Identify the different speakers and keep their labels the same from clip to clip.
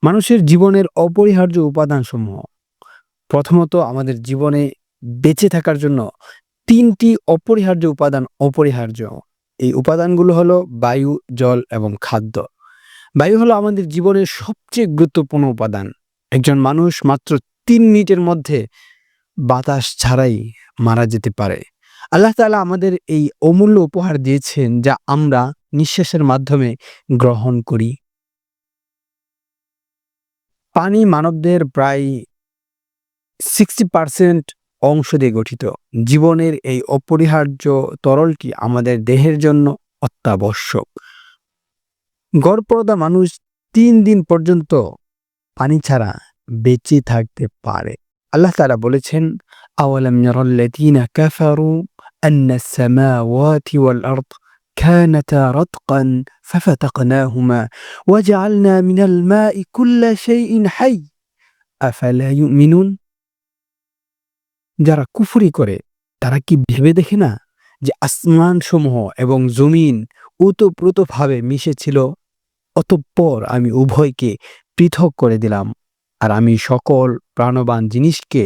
Speaker 1: মানুষের জীবনের অপরিহার্য উপাদানসমূহ। প্রথমত আমাদের জীবনে বেঁচে থাকার জন্য ৩ টি অপরিহার্য উপাদান অপরিহার্য। এই উপাদানগুলো হলো বায়ু, জল এবং খাদ্য। বায়ু হলো আমাদের জীবনের সবচেয়ে গুরুত্বপূর্ণ উপাদান। একজন মানুষ মাত্র ৩ মিনিটের মধ্যে বাতাস ছাড়াই মারা যেতে পারে। আল্লাহ তাআলা আমাদের এই অমূল্য উপহার দিয়েছেন যা আমরা নিঃশ্বাসের মাধ্যমে গ্রহণ করি। পানি মানবদের প্রায় 60% অংশ দিয়ে গঠিত। জীবনের এই অপরিহার্য তরলটি আমাদের দেহের জন্য অত্যাবশ্যক। গড়পড়তা মানুষ ৩ দিন পর্যন্ত পানি ছাড়া বেঁচে থাকতে পারে। আল্লাহ তাআলা বলেছেন, আওয়ালাম ইয়ারাল্লাযীনা কাফারু আন্নাস সামাওয়াতি ওয়াল আরদ কানাতা রাতকান ফাফাতাকনাহুমা ওয়াজআলনা মিনাল মাই কুল্লা শাইইন হাই আফালা ইউমিনুন। যারা কুফরি করে তারা কি ভেবে দেখে না যে আসমান সমূহ এবং জমিন ওতপ্রোতভাবে মিশেছিল, অতঃপর আমি উভয়কে পৃথক করে দিলাম, আর আমি সকল প্রাণবান জিনিসকে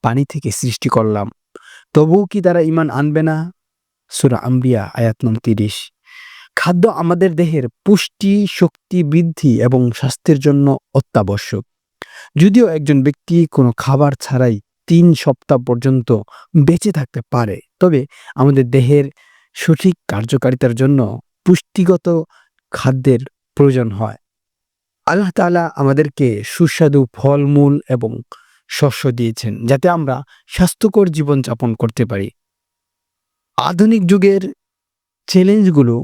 Speaker 1: পানি থেকে সৃষ্টি করলাম। তবুও কি তারা ঈমান আনবে না? সূরা আম্বিয়া আয়াত নং ৩০। খাদ্য আমাদের দেহের পুষ্টি, শক্তি বৃদ্ধি এবং স্বাস্থ্যের জন্য অত্যাবশ্যক। যদিও একজন ব্যক্তি কোনো খাবার ছাড়াই ৩ সপ্তাহ পর্যন্ত বেঁচে থাকতে পারে, তবে আমাদের দেহের সঠিক কার্যকারিতার জন্য পুষ্টিগত খাদ্যের প্রয়োজন হয়। আল্লাহ তাআলা আমাদেরকে সুস্বাদু ফলমূল এবং শস্য দিয়েছেন যাতে আমরা স্বাস্থ্যকর জীবনযাপন করতে পারি। আধুনিক যুগের চ্যালেঞ্জগুলো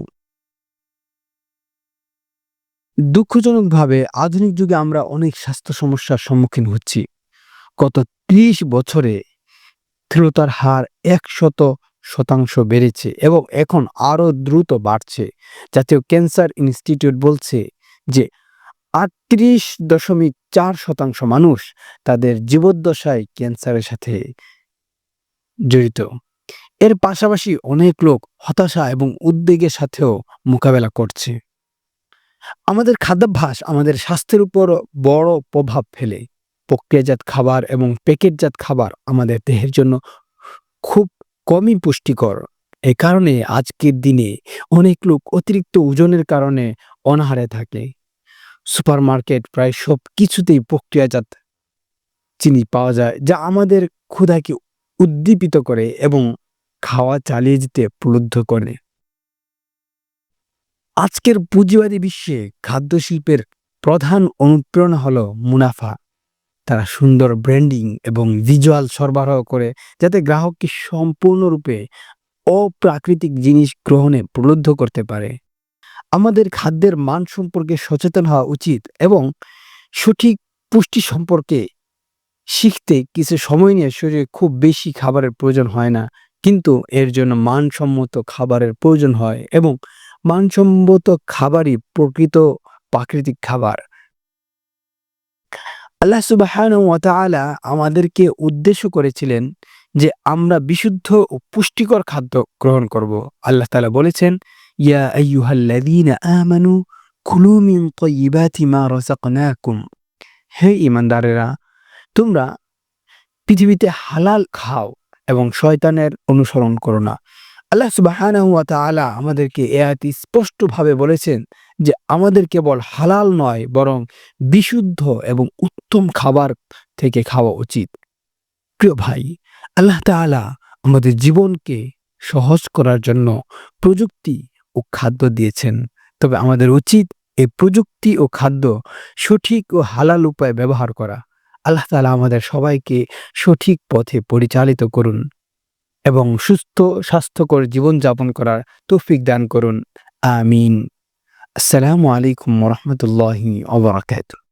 Speaker 1: দুঃখজনকভাবে আধুনিক যুগে আমরা অনেক স্বাস্থ্য সমস্যার সম্মুখীন হচ্ছি। গত ৩০ বছরে স্থূলতার হার ১০০% বেড়েছে এবং এখন আরও দ্রুত বাড়ছে। জাতীয় ক্যান্সার ইনস্টিটিউট বলছে যে ৩৮.৪% মানুষ তাদের জীবদ্দশায় ক্যান্সারের সাথে জড়িত। এর পাশাপাশি অনেক লোক হতাশা এবং উদ্বেগের সাথেও মোকাবেলা করছে। আমাদের খাদ্যাভ্যাস আমাদের স্বাস্থ্যের উপর বড় প্রভাব ফেলে। প্রক্রিয়াজাত খাবার এবং প্যাকেটজাত খাবার আমাদের দেহের জন্য খুব কমই পুষ্টিকর। এ কারণে আজকের দিনে অনেক লোক অতিরিক্ত ওজনের কারণে অনাহারে থাকে। সুপারমার্কেট প্রায় সবকিছুতেই প্রক্রিয়াজাত চিনি পাওয়া যায়, যা আমাদের ক্ষুধাকে উদ্দীপিত করে এবং খাওয়া চালিয়ে যেতে প্রলুব্ধ করে। আজকের পুঁজিবাদী বিশ্বে খাদ্য শিল্পের প্রধান অনুপ্রেরণা হলো মুনাফা। তারা সুন্দর ব্র্যান্ডিং এবং ভিজুয়াল সরবরাহ করে যাতে গ্রাহককে সম্পূর্ণরূপে অপ্রাকৃতিক জিনিস গ্রহণে প্রলুব্ধ করতে পারে। আমাদের খাদ্যের মান সম্পর্কে সচেতন হওয়া উচিত এবং সঠিক পুষ্টি সম্পর্কে শিখতে কিছু সময় নিয়ে। শরীরে খুব বেশি খাবারের প্রয়োজন হয় না, কিন্তু এর জন্য মানসম্মত খাবারের প্রয়োজন হয় এবং মানসম্মত খাবারই প্রকৃত প্রাকৃতিক খাবার। আল্লাহ সুবহানাহু ওয়া তাআলা আমাদেরকে উদ্দেশ্য করেছিলেন যে আমরা বিশুদ্ধ ও পুষ্টিকর খাদ্য গ্রহণ করব। আল্লাহ তাআলা বলেছেন, ইয়া আইয়ুহাল্লাযীনা আমানু কুলু মিন তাইয়্যিবাতি মা রাযাকনাকুম। হে ঈমানদারেরা, তোমরা পৃথিবীতে হালাল খাও এবং শয়তানের অনুসরণ করো না। আল্লাহ সুবহানাহু ওয়া তাআলা আমাদেরকে এ আয়াতে স্পষ্টভাবে বলেছেন যে আমাদের কেবল হালাল নয় বরং বিশুদ্ধ এবং উত্তম খাবার থেকে খাওয়া উচিত। প্রিয় ভাই, আল্লাহ তাআলা আমাদের জীবনকে সহজ করার জন্য প্রযুক্তি ও খাদ্য দিয়েছেন, তবে আমাদের উচিত এই প্রযুক্তি ও খাদ্য সঠিক ও হালাল উপায়ে ব্যবহার করা। আল্লাহ তাআলা আমাদের সবাইকে সঠিক পথে পরিচালিত করুন এবং সুস্থ স্বাস্থ্যকর জীবনযাপন করার তৌফিক দান করুন। আমিন। আসসালামু আলাইকুম ওয়া রাহমাতুল্লাহি ওয়া বারাকাতুহু।